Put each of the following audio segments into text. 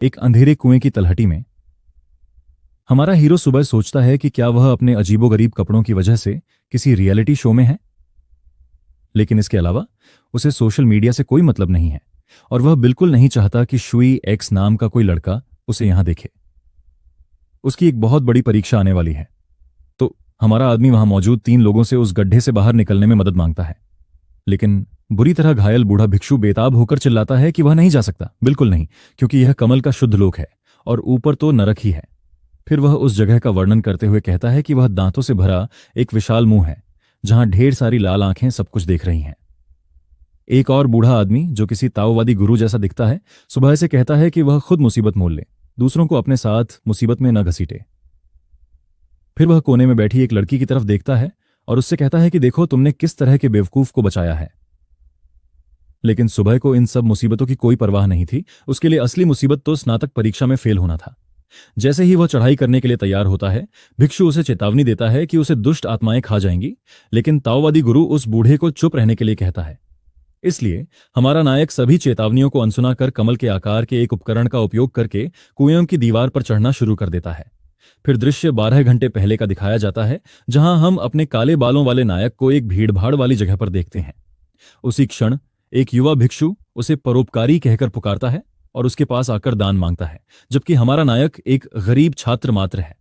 एक अंधेरे कुएं की तलहटी में हमारा हीरो सुबह सोचता है कि क्या वह अपने अजीबोगरीब कपड़ों की वजह से किसी रियलिटी शो में है। लेकिन इसके अलावा उसे सोशल मीडिया से कोई मतलब नहीं है और वह बिल्कुल नहीं चाहता कि शुई एक्स नाम का कोई लड़का उसे यहां देखे। उसकी एक बहुत बड़ी परीक्षा आने वाली है, तो हमारा आदमी वहां मौजूद 3 लोगों से उस गड्ढे से बाहर निकलने में मदद मांगता है। लेकिन बुरी तरह घायल बूढ़ा भिक्षु बेताब होकर चिल्लाता है कि वह नहीं जा सकता, बिल्कुल नहीं, क्योंकि यह कमल का शुद्ध लोक है और ऊपर तो नरक ही है। फिर वह उस जगह का वर्णन करते हुए कहता है कि वह दांतों से भरा एक विशाल मुंह है जहां ढेर सारी लाल आंखें सब कुछ देख रही हैं। एक और बूढ़ा आदमी जो किसी ताओवादी गुरु जैसा दिखता है, सुबह से कहता है कि वह खुद मुसीबत मोल ले, दूसरों को अपने साथ मुसीबत में न घसीटे। फिर वह कोने में बैठी एक लड़की की तरफ देखता है और उससे कहता है कि देखो तुमने किस तरह के बेवकूफ को बचाया है। लेकिन सुबह को इन सब मुसीबतों की कोई परवाह नहीं थी। उसके लिए असली मुसीबत तो स्नातक परीक्षा में फेल होना था। जैसे ही वह चढ़ाई करने के लिए तैयार होता है, भिक्षु उसे चेतावनी देता है कि उसे दुष्ट आत्माएं खा जाएंगी, लेकिन ताओवादी गुरु उस बूढ़े को चुप रहने के लिए कहता है। इसलिए हमारा नायक सभी चेतावनियों को अनसुना कर कमल के आकार के एक उपकरण का उपयोग करके कुएं की दीवार पर चढ़ना शुरू कर देता है। फिर दृश्य 12 घंटे पहले का दिखाया जाता है, जहां हम अपने काले बालों वाले नायक को एक भीड़भाड़ वाली जगह पर देखते हैं। उसी क्षण एक युवा भिक्षु उसे परोपकारी कहकर पुकारता है और उसके पास आकर दान मांगता है, जबकि हमारा नायक एक गरीब छात्र मात्र है।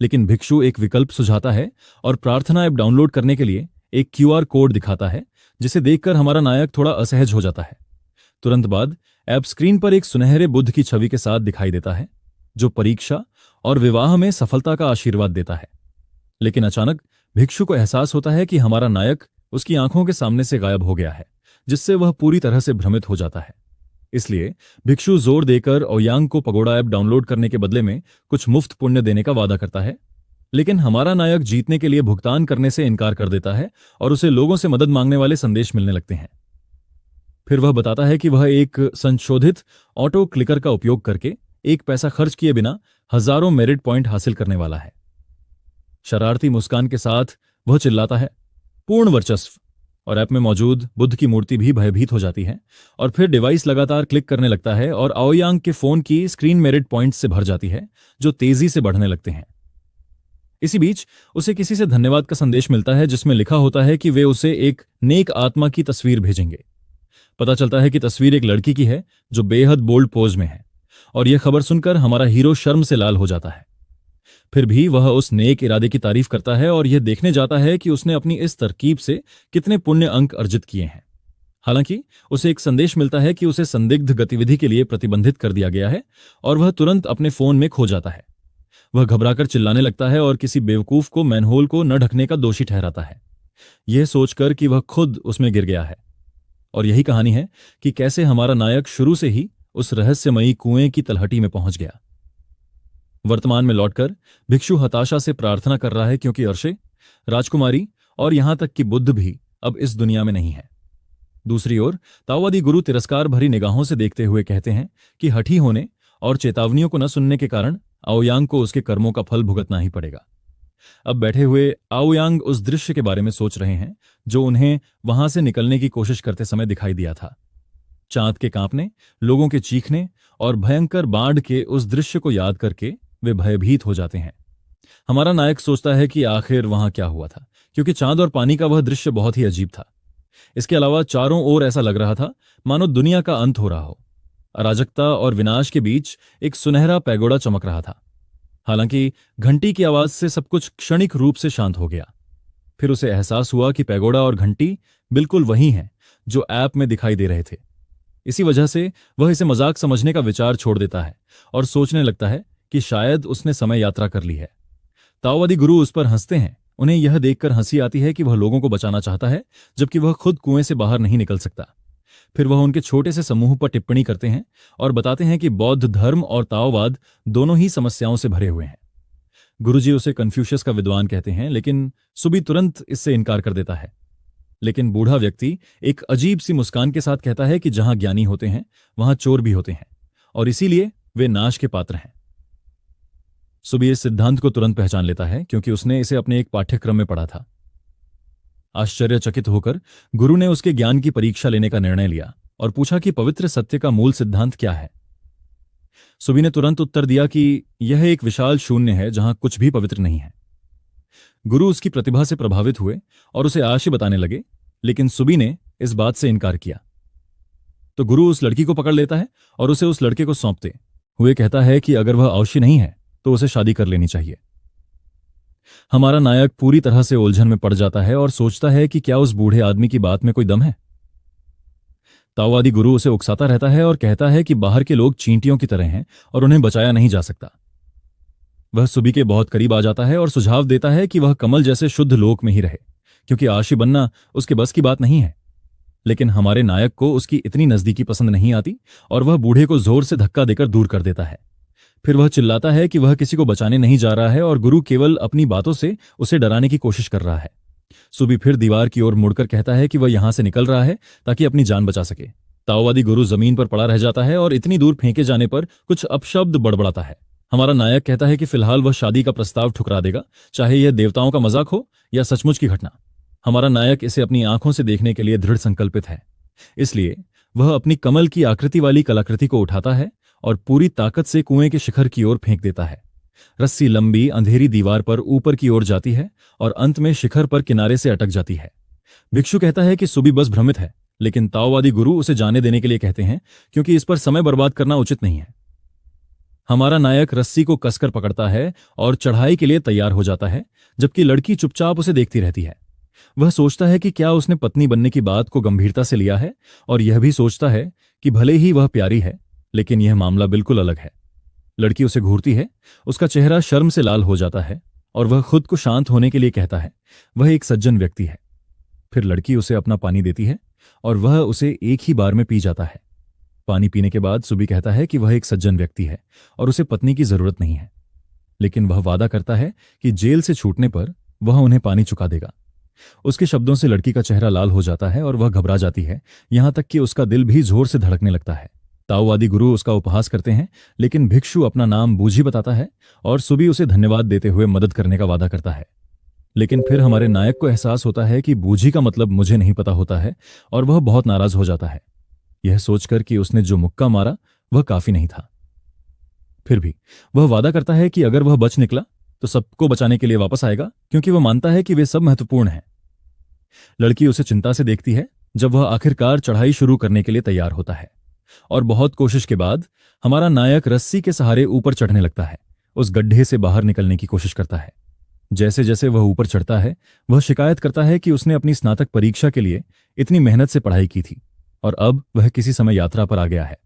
लेकिन भिक्षु एक विकल्प सुझाता है और प्रार्थना ऐप डाउनलोड करने के लिए एक क्यूआर कोड दिखाता है, जिसे देखकर हमारा नायक थोड़ा असहज हो जाता है। तुरंत बाद ऐप स्क्रीन पर एक सुनहरे बुद्ध की छवि के साथ दिखाई देता है, जो परीक्षा और विवाह में सफलता का आशीर्वाद देता है। लेकिन अचानक भिक्षु को एहसास होता है कि हमारा नायक उसकी आंखों के सामने से गायब हो गया है, जिससे वह पूरी तरह से भ्रमित हो जाता है। इसलिए भिक्षु जोर देकर ओयांग को पगोड़ा ऐप डाउनलोड करने के बदले में कुछ मुफ्त पुण्य देने का वादा करता है। लेकिन हमारा नायक जीतने के लिए भुगतान करने से इनकार कर देता है और उसे लोगों से मदद मांगने वाले संदेश मिलने लगते हैं। फिर वह बताता है कि वह एक संशोधित ऑटो क्लिकर का उपयोग करके 1 पैसा खर्च किए बिना हजारों मेरिट पॉइंट हासिल करने वाला है। शरारती मुस्कान के साथ वह चिल्लाता है, पूर्ण वर्चस्व, और ऐप में मौजूद बुद्ध की मूर्ति भी भयभीत हो जाती है। और फिर डिवाइस लगातार क्लिक करने लगता है और आओयांग के फोन की स्क्रीन मेरिट पॉइंट्स से भर जाती है, जो तेजी से बढ़ने लगते हैं। इसी बीच उसे किसी से धन्यवाद का संदेश मिलता है, जिसमें लिखा होता है कि वे उसे एक नेक आत्मा की तस्वीर भेजेंगे। पता चलता है कि तस्वीर एक लड़की की है जो बेहद बोल्ड पोज में है, और यह खबर सुनकर हमारा हीरो शर्म से लाल हो जाता है। फिर भी वह उस नेक इरादे की तारीफ करता है और यह देखने जाता है कि उसने अपनी इस तरकीब से कितने पुण्य अंक अर्जित किए हैं। हालांकि उसे एक संदेश मिलता है कि उसे संदिग्ध गतिविधि के लिए प्रतिबंधित कर दिया गया है और वह तुरंत अपने फोन में खो जाता है। वह घबराकर चिल्लाने लगता है और किसी बेवकूफ को मैनहोल को न ढकने का दोषी ठहराता है, यह सोचकर कि वह खुद उसमें गिर गया है। और यही कहानी है कि कैसे हमारा नायक शुरू से ही उस रहस्यमयी कुएं की तलहटी में पहुंच गया। वर्तमान में लौटकर भिक्षु हताशा से प्रार्थना कर रहा है, क्योंकि अर्शे, राजकुमारी और यहां तक कि बुद्ध भी अब इस दुनिया में नहीं है। दूसरी ओर ताओवादी गुरु तिरस्कार भरी निगाहों से देखते हुए कहते हैं कि हठी होने और चेतावनियों को न सुनने के कारण आओयांग को उसके कर्मों का फल भुगतना ही पड़ेगा। अब बैठे हुए आओयांग उस दृश्य के बारे में सोच रहे हैं जो उन्हें वहां से निकलने की कोशिश करते समय दिखाई दिया था। चांद के कांपने, लोगों के चीखने और भयंकर बाढ़ के उस दृश्य को याद करके वे भयभीत हो जाते हैं। हमारा नायक सोचता है कि आखिर वहां क्या हुआ था, क्योंकि चांद और पानी का वह दृश्य बहुत ही अजीब था। इसके अलावा चारों ओर ऐसा लग रहा था मानो दुनिया का अंत हो रहा हो। अराजकता और विनाश के बीच एक सुनहरा पैगोडा चमक रहा था। हालांकि घंटी की आवाज से सब कुछ क्षणिक रूप से शांत हो गया। फिर उसे एहसास हुआ कि पैगोडा और घंटी बिल्कुल वही हैं जो ऐप में दिखाई दे रहे थे। इसी वजह से वह इसे मजाक समझने का विचार छोड़ देता है और सोचने लगता है कि शायद उसने समय यात्रा कर ली है। ताओवादी गुरु उस पर हंसते हैं। उन्हें यह देखकर हंसी आती है कि वह लोगों को बचाना चाहता है, जबकि वह खुद कुएं से बाहर नहीं निकल सकता। फिर वह उनके छोटे से समूह पर टिप्पणी करते हैं और बताते हैं कि बौद्ध धर्म और ताओवाद दोनों ही समस्याओं से भरे हुए हैं। गुरुजी उसे कन्फ्यूशियस का विद्वान कहते हैं, लेकिन सुबी तुरंत इससे इनकार कर देता है। लेकिन बूढ़ा व्यक्ति एक अजीब सी मुस्कान के साथ कहता है कि जहां ज्ञानी होते हैं वहां चोर भी होते हैं, और इसीलिए वे नाश के पात्र हैं। सुबी इस सिद्धांत को तुरंत पहचान लेता है, क्योंकि उसने इसे अपने एक पाठ्यक्रम में पढ़ा था। आश्चर्यचकित होकर गुरु ने उसके ज्ञान की परीक्षा लेने का निर्णय लिया और पूछा कि पवित्र सत्य का मूल सिद्धांत क्या है। सुबी ने तुरंत उत्तर दिया कि यह एक विशाल शून्य है जहां कुछ भी पवित्र नहीं है। गुरु उसकी प्रतिभा से प्रभावित हुए और उसे आशय बताने लगे, लेकिन सुबी ने इस बात से इनकार किया। तो गुरु उस लड़की को पकड़ लेता है और उसे उस लड़के को सौंपते हुए कहता है कि अगर वह आवश्य नहीं है तो उसे शादी कर लेनी चाहिए। हमारा नायक पूरी तरह से उलझन में पड़ जाता है और सोचता है कि क्या उस बूढ़े आदमी की बात में कोई दम है। ताओवादी गुरु उसे उकसाता रहता है और कहता है कि बाहर के लोग चींटियों की तरह हैं और उन्हें बचाया नहीं जा सकता। वह सुबी के बहुत करीब आ जाता है और सुझाव देता है कि वह कमल जैसे शुद्ध लोक में ही रहे, क्योंकि आशी बनना उसके बस की बात नहीं है। लेकिन हमारे नायक को उसकी इतनी नजदीकी पसंद नहीं आती और वह बूढ़े को जोर से धक्का देकर दूर कर देता है। फिर वह चिल्लाता है कि वह किसी को बचाने नहीं जा रहा है और गुरु केवल अपनी बातों से उसे डराने की कोशिश कर रहा है। सुबी फिर दीवार की ओर मुड़कर कहता है कि वह यहां से निकल रहा है ताकि अपनी जान बचा सके। ताओवादी गुरु जमीन पर पड़ा रह जाता है और इतनी दूर फेंके जाने पर कुछ अपशब्द बड़बड़ाता है। हमारा नायक कहता है कि फिलहाल वह शादी का प्रस्ताव ठुकरा देगा, चाहे यह देवताओं का मजाक हो या सचमुच की घटना। हमारा नायक इसे अपनी आंखों से देखने के लिए दृढ़ संकल्पित है, इसलिए वह अपनी कमल की आकृति वाली कलाकृति को उठाता है और पूरी ताकत से कुएं के शिखर की ओर फेंक देता है। रस्सी लंबी अंधेरी दीवार पर ऊपर की ओर जाती है और अंत में शिखर पर किनारे से अटक जाती है। भिक्षु कहता है कि सुबी बस भ्रमित है, लेकिन ताओवादी गुरु उसे जाने देने के लिए कहते हैं क्योंकि इस पर समय बर्बाद करना उचित नहीं है। हमारा नायक रस्सी को कसकर पकड़ता है और चढ़ाई के लिए तैयार हो जाता है, जबकि लड़की चुपचाप उसे देखती रहती है। वह सोचता है कि क्या उसने पत्नी बनने की बात को गंभीरता से लिया है, और यह भी सोचता है कि भले ही वह प्यारी है, लेकिन यह मामला बिल्कुल अलग है। लड़की उसे घूरती है, उसका चेहरा शर्म से लाल हो जाता है और वह खुद को शांत होने के लिए कहता है वह एक सज्जन व्यक्ति है। फिर लड़की उसे अपना पानी देती है और वह उसे एक ही बार में पी जाता है। पानी पीने के बाद सुबी कहता है कि वह एक सज्जन व्यक्ति है और उसे पत्नी की जरूरत नहीं है, लेकिन वह वादा करता है कि जेल से छूटने पर वह उन्हें पानी चुका देगा। उसके शब्दों से लड़की का चेहरा लाल हो जाता है और वह घबरा जाती है, यहां तक कि उसका दिल भी जोर से धड़कने लगता है। ताओवादी गुरु उसका उपहास करते हैं, लेकिन भिक्षु अपना नाम बूझी बताता है और सुबी उसे धन्यवाद देते हुए मदद करने का वादा करता है। लेकिन फिर हमारे नायक को एहसास होता है कि बूझी का मतलब मुझे नहीं पता होता है और वह बहुत नाराज हो जाता है, यह सोचकर कि उसने जो मुक्का मारा वह काफी नहीं था। फिर भी वह वादा करता है कि अगर वह बच निकला तो सबको बचाने के लिए वापस आएगा, क्योंकि वह मानता है कि वे सब महत्वपूर्ण हैं। लड़की उसे चिंता से देखती है जब वह आखिरकार चढ़ाई शुरू करने के लिए तैयार होता है, और बहुत कोशिश के बाद हमारा नायक रस्सी के सहारे ऊपर चढ़ने लगता है, उस गड्ढे से बाहर निकलने की कोशिश करता है। जैसे जैसे वह ऊपर चढ़ता है, वह शिकायत करता है कि उसने अपनी स्नातक परीक्षा के लिए इतनी मेहनत से पढ़ाई की थी और अब वह किसी समय यात्रा पर आ गया है।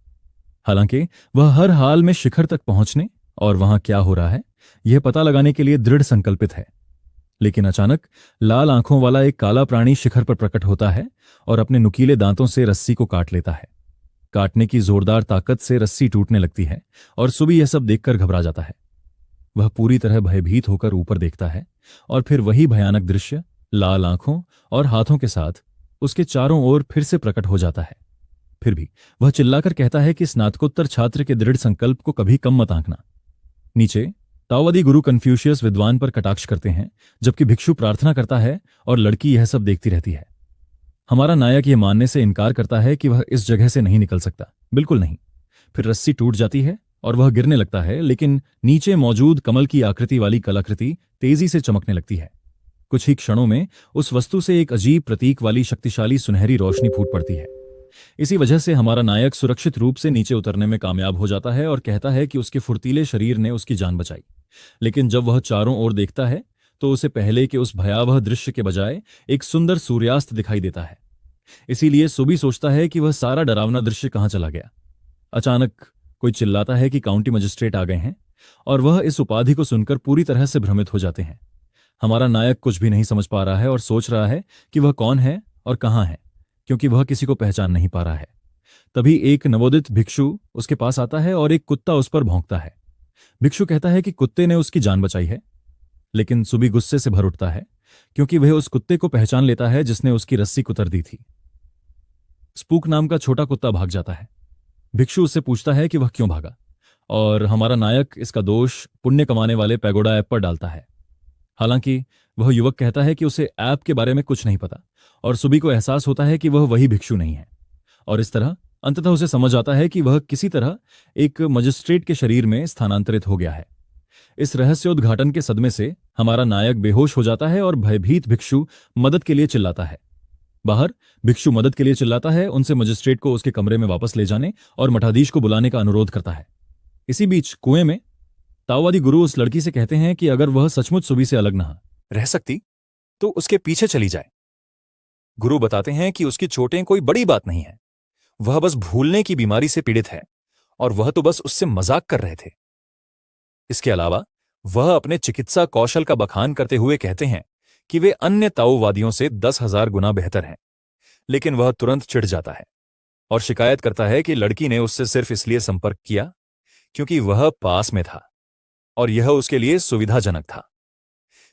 हालांकि वह हर हाल में शिखर तक पहुंचने और वहां क्या हो रहा है यह पता लगाने के लिए दृढ़ संकल्पित है। लेकिन अचानक लाल आंखों वाला एक काला प्राणी शिखर पर प्रकट होता है और अपने नुकीले दांतों से रस्सी को काट लेता है। काटने की जोरदार ताकत से रस्सी टूटने लगती है और सुबी यह सब देखकर घबरा जाता है। वह पूरी तरह भयभीत होकर ऊपर देखता है और फिर वही भयानक दृश्य लाल आंखों और हाथों के साथ उसके चारों ओर फिर से प्रकट हो जाता है। फिर भी वह चिल्लाकर कहता है कि स्नातकोत्तर छात्र के दृढ़ संकल्प को कभी कम मत आंकना। नीचे ताओवादी गुरु कन्फ्यूशियस विद्वान पर कटाक्ष करते हैं, जबकि भिक्षु प्रार्थना करता है और लड़की यह सब देखती रहती है। हमारा नायक यह मानने से इनकार करता है कि वह इस जगह से नहीं निकल सकता, बिल्कुल नहीं। फिर रस्सी टूट जाती है और वह गिरने लगता है, लेकिन नीचे मौजूद कमल की आकृति वाली कलाकृति तेजी से चमकने लगती है। कुछ ही क्षणों में उस वस्तु से एक अजीब प्रतीक वाली शक्तिशाली सुनहरी रोशनी फूट पड़ती है। इसी वजह से हमारा नायक सुरक्षित रूप से नीचे उतरने में कामयाब हो जाता है और कहता है कि उसके फुर्तीले शरीर ने उसकी जान बचाई। लेकिन जब वह चारों ओर देखता है तो उसे पहले के उस भयावह दृश्य के बजाय एक सुंदर सूर्यास्त दिखाई देता है। इसीलिए सुबी सोचता है कि वह सारा डरावना दृश्य कहां चला गया। अचानक कोई चिल्लाता है कि काउंटी मजिस्ट्रेट आ गए हैं और वह इस उपाधि को सुनकर पूरी तरह से भ्रमित हो जाते हैं। हमारा नायक कुछ भी नहीं समझ पा रहा है और सोच रहा है कि वह कौन है और कहां है, क्योंकि वह किसी को पहचान नहीं पा रहा है। तभी एक नवोदित भिक्षु उसके पास आता है और एक कुत्ता उस पर भौंकता है। भिक्षु कहता है कि कुत्ते ने उसकी जान बचाई है, लेकिन सुबी गुस्से से भर उठता है क्योंकि वह उस कुत्ते को पहचान लेता है जिसने उसकी रस्सी कुतर दी थी। स्पूक नाम का छोटा कुत्ता भाग जाता है। भिक्षु उससे पूछता है कि वह क्यों भागा, और हमारा नायक इसका दोष पुण्य कमाने वाले पैगोडा ऐप पर डालता है। हालांकि वह युवक कहता है कि उसे ऐप के बारे में कुछ नहीं पता, और सुबी को एहसास होता है कि वह वही भिक्षु नहीं है। और इस तरह अंततः उसे समझ आता है कि वह किसी तरह एक मजिस्ट्रेट के शरीर में स्थानांतरित हो गया है। इस रहस्योद्घाटन के सदमे से हमारा नायक बेहोश हो जाता है और भयभीत भिक्षु मदद के लिए चिल्लाता है। बाहर भिक्षु मदद के लिए चिल्लाता है, उनसे मजिस्ट्रेट को उसके कमरे में वापस ले जाने और मठाधीश को बुलाने का अनुरोध करता है। इसी बीच कुएं में ताओवादी गुरु उस लड़की से कहते हैं कि अगर वह सचमुच सुबी से अलग न रह सकती तो उसके पीछे चली जाए। गुरु बताते हैं कि उसकी चोटें कोई बड़ी बात नहीं है, वह बस भूलने की बीमारी से पीड़ित है और वह तो बस उससे मजाक कर रहे थे। इसके अलावा वह अपने चिकित्सा कौशल का बखान करते हुए कहते हैं कि वे अन्य ताओवादियों से 10,000 गुना बेहतर हैं, लेकिन वह तुरंत चिढ़ जाता है और शिकायत करता है कि लड़की ने उससे सिर्फ इसलिए संपर्क किया क्योंकि वह पास में था और यह उसके लिए सुविधाजनक था।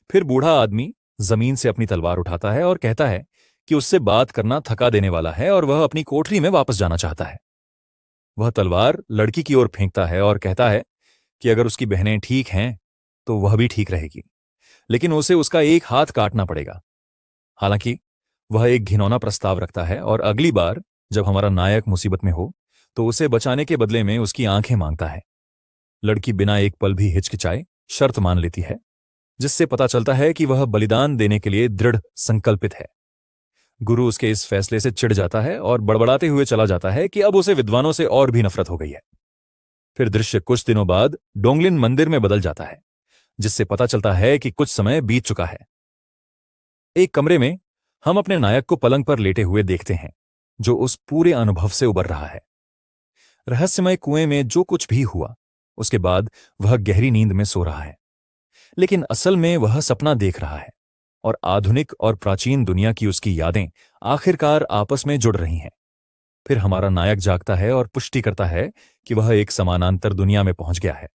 फिर बूढ़ा आदमी जमीन से अपनी तलवार उठाता है और कहता है कि उससे बात करना थका देने वाला है और वह अपनी कोठरी में वापस जाना चाहता है। वह तलवार लड़की की ओर फेंकता है और कहता है कि अगर उसकी बहनें ठीक हैं तो वह भी ठीक रहेगी, लेकिन उसे उसका एक हाथ काटना पड़ेगा। हालांकि वह एक घिनौना प्रस्ताव रखता है और अगली बार जब हमारा नायक मुसीबत में हो तो उसे बचाने के बदले में उसकी आंखें मांगता है। लड़की बिना एक पल भी हिचकिचाए शर्त मान लेती है, जिससे पता चलता है कि वह बलिदान देने के लिए दृढ़ संकल्पित है। गुरु उसके इस फैसले से चिढ़ जाता है और बड़बड़ाते हुए चला जाता है कि अब उसे विद्वानों से और भी नफरत हो गई है। फिर दृश्य कुछ दिनों बाद डोंगलिन मंदिर में बदल जाता है, जिससे पता चलता है कि कुछ समय बीत चुका है। एक कमरे में हम अपने नायक को पलंग पर लेटे हुए देखते हैं, जो उस पूरे अनुभव से उबर रहा है। रहस्यमय कुएं में जो कुछ भी हुआ उसके बाद वह गहरी नींद में सो रहा है, लेकिन असल में वह सपना देख रहा है और आधुनिक और प्राचीन दुनिया की उसकी यादें आखिरकार आपस में जुड़ रही हैं। फिर हमारा नायक जागता है और पुष्टि करता है कि वह एक समानांतर दुनिया में पहुंच गया है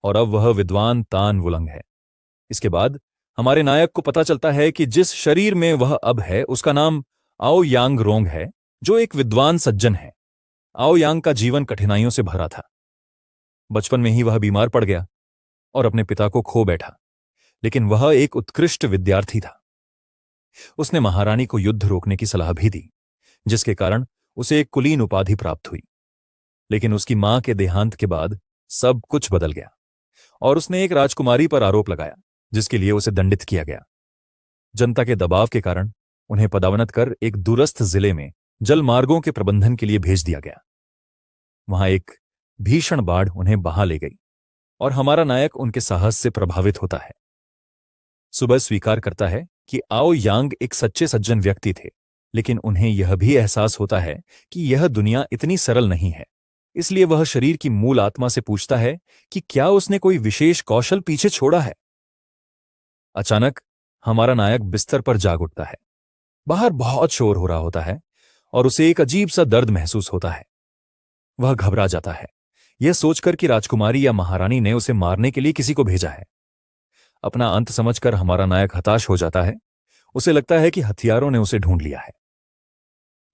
और अब वह विद्वान तान वुलंग है। इसके बाद हमारे नायक को पता चलता है कि जिस शरीर में वह अब है उसका नाम आओ यांग रोंग है, जो एक विद्वान सज्जन है। आओ यांग का जीवन कठिनाइयों से भरा था। बचपन में ही वह बीमार पड़ गया और अपने पिता को खो बैठा, लेकिन वह एक उत्कृष्ट विद्यार्थी था। उसने महारानी को युद्ध रोकने की सलाह भी दी, जिसके कारण उसे एक कुलीन उपाधि प्राप्त हुई। लेकिन उसकी मां के देहांत के बाद सब कुछ बदल गया और उसने एक राजकुमारी पर आरोप लगाया, जिसके लिए उसे दंडित किया गया। जनता के दबाव के कारण उन्हें पदावनत कर एक दूरस्थ जिले में जल मार्गों के प्रबंधन के लिए भेज दिया गया। वहां एक भीषण बाढ़ उन्हें बहा ले गई और हमारा नायक उनके साहस से प्रभावित होता है। सुबह स्वीकार करता है कि आओ यांग एक सच्चे सज्जन व्यक्ति थे, लेकिन उन्हें यह भी एहसास होता है कि यह दुनिया इतनी सरल नहीं है। इसलिए वह शरीर की मूल आत्मा से पूछता है कि क्या उसने कोई विशेष कौशल पीछे छोड़ा है। अचानक हमारा नायक बिस्तर पर जाग उठता है। बाहर बहुत शोर हो रहा होता है और उसे एक अजीब सा दर्द महसूस होता है। वह घबरा जाता है, यह सोचकर कि राजकुमारी या महारानी ने उसे मारने के लिए किसी को भेजा है। अपना अंत समझकर हमारा नायक हताश हो जाता है। उसे लगता है कि हथियारों ने उसे ढूंढ लिया है,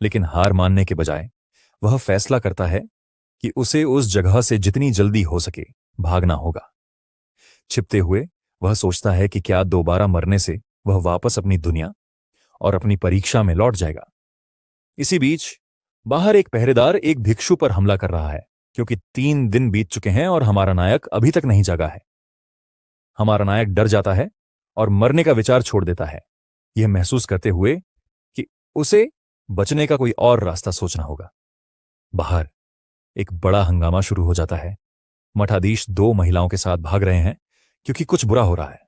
लेकिन हार मानने के बजाय वह फैसला करता है कि उसे उस जगह से जितनी जल्दी हो सके भागना होगा। छिपते हुए वह सोचता है कि क्या दोबारा मरने से वह वापस अपनी दुनिया और अपनी परीक्षा में लौट जाएगा। इसी बीच बाहर एक पहरेदार एक भिक्षु पर हमला कर रहा है, क्योंकि 3 दिन बीत चुके हैं और हमारा नायक अभी तक नहीं जागा है। हमारा नायक डर जाता है और मरने का विचार छोड़ देता है, यह महसूस करते हुए कि उसे बचने का कोई और रास्ता सोचना होगा। बाहर एक बड़ा हंगामा शुरू हो जाता है। मठाधीश 2 महिलाओं के साथ भाग रहे हैं क्योंकि कुछ बुरा हो रहा है।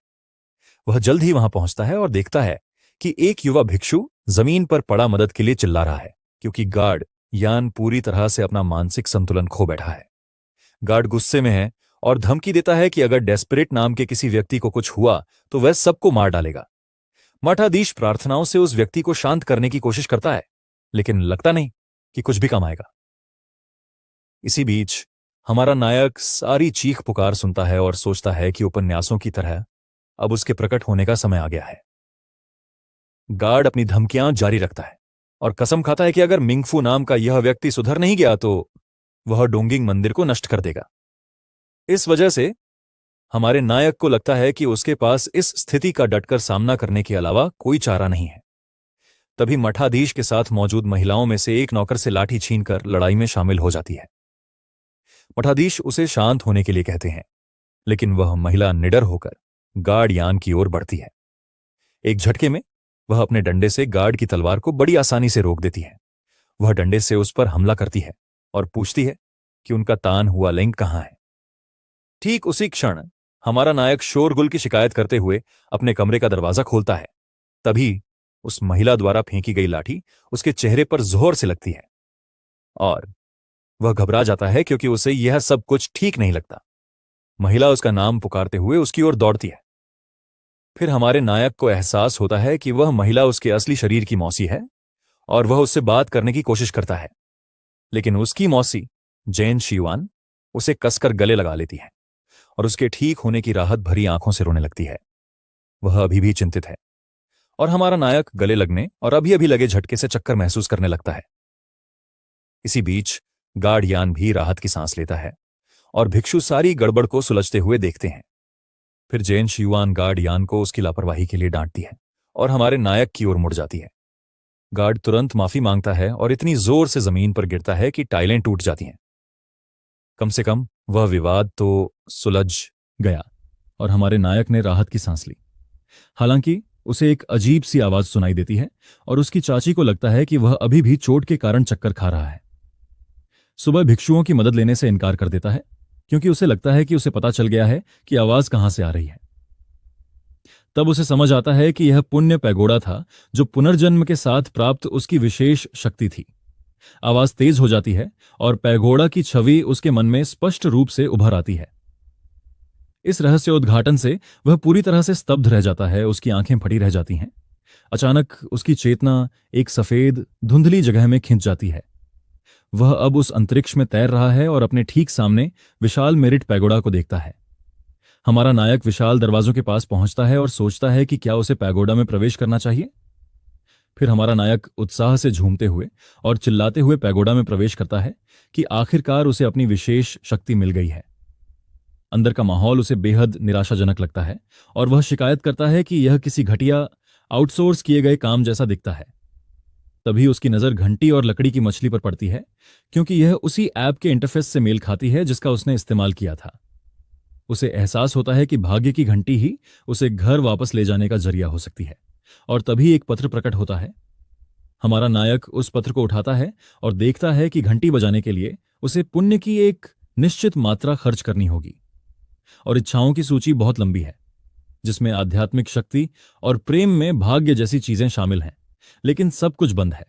वह जल्द ही वहां पहुंचता है और देखता है कि एक युवा भिक्षु जमीन पर पड़ा मदद के लिए चिल्ला रहा है, क्योंकि गार्ड यान पूरी तरह से अपना मानसिक संतुलन खो बैठा है। गार्ड गुस्से में है और धमकी देता है कि अगर डेस्परेट नाम के किसी व्यक्ति को कुछ हुआ तो वह सबको मार डालेगा। मठाधीश प्रार्थनाओं से उस व्यक्ति को शांत करने की कोशिश करता है, लेकिन लगता नहीं कि कुछ भी काम आएगा। इसी बीच हमारा नायक सारी चीख पुकार सुनता है और सोचता है कि उपन्यासों की तरह अब उसके प्रकट होने का समय आ गया है। गार्ड अपनी धमकियां जारी रखता है और कसम खाता है कि अगर मिंगफू नाम का यह व्यक्ति सुधर नहीं गया तो वह डोंगिंग मंदिर को नष्ट कर देगा। इस वजह से हमारे नायक को लगता है कि उसके पास इस स्थिति का डटकर सामना करने के अलावा कोई चारा नहीं है। तभी मठाधीश के साथ मौजूद महिलाओं में से एक नौकर से लाठी छीनकर लड़ाई में शामिल हो जाती है। मठाधीश उसे शांत होने के लिए कहते हैं, लेकिन वह महिला निडर होकर गार्ड यान की ओर बढ़ती है। एक झटके में वह अपने डंडे से गार्ड की तलवार को बड़ी आसानी से रोक देती है। वह डंडे से उस पर हमला करती है और पूछती है कि उनका तान हुआ लिंग कहाँ है। ठीक उसी क्षण हमारा नायक शोरगुल की शिकायत करते हुए अपने कमरे का दरवाजा खोलता है। तभी उस महिला द्वारा फेंकी गई लाठी उसके चेहरे पर जोर से लगती है और वह घबरा जाता है, क्योंकि उसे यह सब कुछ ठीक नहीं लगता। महिला उसका नाम पुकारते हुए उसकी ओर दौड़ती है। फिर हमारे नायक को एहसास होता है कि वह महिला उसके असली शरीर की मौसी है और वह उससे बात करने की कोशिश करता है, लेकिन उसकी मौसी जैन शिवान उसे कसकर गले लगा लेती है और उसके ठीक होने की राहत भरी आंखों से रोने लगती है। वह अभी भी चिंतित है और हमारा नायक गले लगने और अभी अभी लगे झटके से चक्कर महसूस करने लगता है। इसी बीच गार्ड यान भी राहत की सांस लेता है और भिक्षु सारी गड़बड़ को सुलझते हुए देखते हैं। फिर जैन शिवान गार्ड यान को उसकी लापरवाही के लिए डांटती है और हमारे नायक की ओर मुड़ जाती है। गार्ड तुरंत माफी मांगता है और इतनी जोर से जमीन पर गिरता है कि टाइलें टूट जाती हैं। कम से कम वह विवाद तो सुलझ गया और हमारे नायक ने राहत की सांस ली। हालांकि उसे एक अजीब सी आवाज सुनाई देती है और उसकी चाची को लगता है कि वह अभी भी चोट के कारण चक्कर खा रहा है। सुबह भिक्षुओं की मदद लेने से इनकार कर देता है, क्योंकि उसे लगता है कि उसे पता चल गया है कि आवाज कहां से आ रही है। तब उसे समझ आता है कि यह पुण्य पैगोडा था, जो पुनर्जन्म के साथ प्राप्त उसकी विशेष शक्ति थी। आवाज तेज हो जाती है और पैगोडा की छवि उसके मन में स्पष्ट रूप से उभर आती है। इस रहस्योद्घाटन से वह पूरी तरह से स्तब्ध रह जाता है। उसकी आंखें फटी रह जाती हैं। अचानक उसकी चेतना एक सफेद धुंधली जगह में खिंच जाती है। वह अब उस अंतरिक्ष में तैर रहा है और अपने ठीक सामने विशाल मेरिट पैगोडा को देखता है। हमारा नायक विशाल दरवाजों के पास पहुंचता है और सोचता है कि क्या उसे पैगोडा में प्रवेश करना चाहिए। फिर हमारा नायक उत्साह से झूमते हुए और चिल्लाते हुए पैगोडा में प्रवेश करता है कि आखिरकार उसे अपनी विशेष शक्ति मिल गई है। अंदर का माहौल उसे बेहद निराशाजनक लगता है और वह शिकायत करता है कि यह किसी घटिया आउटसोर्स किए गए काम जैसा दिखता है। तभी उसकी नजर घंटी और लकड़ी की मछली पर पड़ती है, क्योंकि यह उसी ऐप के इंटरफेस से मेल खाती है जिसका उसने इस्तेमाल किया था। उसे एहसास होता है कि भाग्य की घंटी ही उसे घर वापस ले जाने का जरिया हो सकती है। और तभी एक पत्र प्रकट होता है। हमारा नायक उस पत्र को उठाता है और देखता है कि घंटी बजाने के लिए उसे पुण्य की एक निश्चित मात्रा खर्च करनी होगी और इच्छाओं की सूची बहुत लंबी है, जिसमें आध्यात्मिक शक्ति और प्रेम में भाग्य जैसी चीजें शामिल हैं, लेकिन सब कुछ बंद है।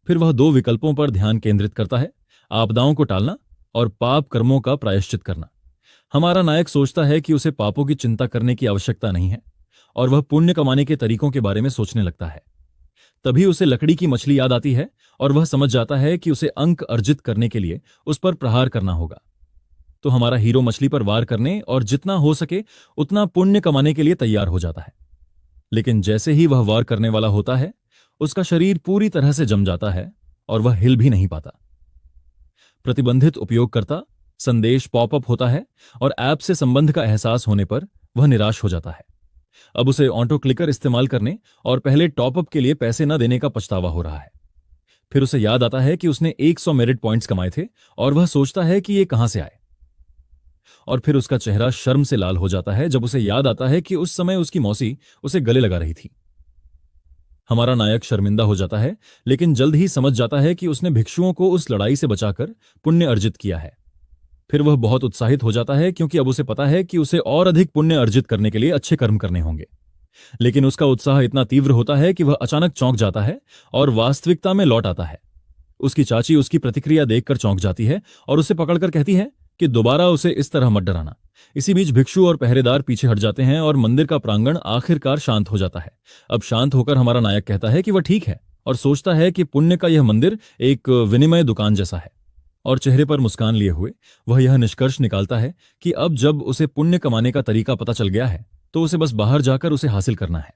फिर वह दो विकल्पों पर ध्यान केंद्रित करता है, आपदाओं को टालना और पाप कर्मों का प्रायश्चित करना। हमारा नायक सोचता है कि उसे पापों की चिंता करने की आवश्यकता नहीं है और वह पुण्य कमाने के तरीकों के बारे में सोचने लगता है। तभी उसे लकड़ी की मछली याद आती है और वह समझ जाता है कि उसे अंक अर्जित करने के लिए उस पर प्रहार करना होगा। तो हमारा हीरो मछली पर वार करने और जितना हो सके उतना पुण्य कमाने के लिए तैयार हो जाता है। लेकिन जैसे ही वह वार करने वाला होता है, उसका शरीर पूरी तरह से जम जाता है और वह हिल भी नहीं पाता। प्रतिबंधित उपयोगकर्ता संदेश पॉपअप होता है और ऐप से संबंध का एहसास होने पर वह निराश हो जाता है। अब उसे ऑटो क्लिकर इस्तेमाल करने और पहले टॉपअप के लिए पैसे न देने का पछतावा हो रहा है। फिर उसे याद आता है कि उसने 100 मेरिट पॉइंट्स कमाए थे और वह सोचता है कि ये कहां से आए। और फिर उसका चेहरा शर्म से लाल हो जाता है जब उसे याद आता है कि उस समय उसकी मौसी उसे गले लगा रही थी। हमारा नायक शर्मिंदा हो जाता है, लेकिन जल्द ही समझ जाता है कि उसने भिक्षुओं को उस लड़ाई से बचाकर पुण्य अर्जित किया है। फिर वह बहुत उत्साहित हो जाता है, क्योंकि अब उसे पता है कि उसे और अधिक पुण्य अर्जित करने के लिए अच्छे कर्म करने होंगे। लेकिन उसका उत्साह इतना तीव्र होता है कि वह अचानक चौंक जाता है और वास्तविकता में लौट आता है। उसकी चाची उसकी प्रतिक्रिया देखकर चौंक जाती है और उसे पकड़कर कहती है कि दोबारा उसे इस तरह मत डराना। इसी बीच भिक्षु और पहरेदार पीछे हट जाते हैं और मंदिर का प्रांगण आखिरकार शांत हो जाता है। अब शांत होकर हमारा नायक कहता है कि वह ठीक है और सोचता है कि पुण्य का यह मंदिर एक विनिमय दुकान जैसा है। और चेहरे पर मुस्कान लिए हुए वह यह निष्कर्ष निकालता है कि अब जब उसे पुण्य कमाने का तरीका पता चल गया है, तो उसे बस बाहर जाकर उसे हासिल करना है।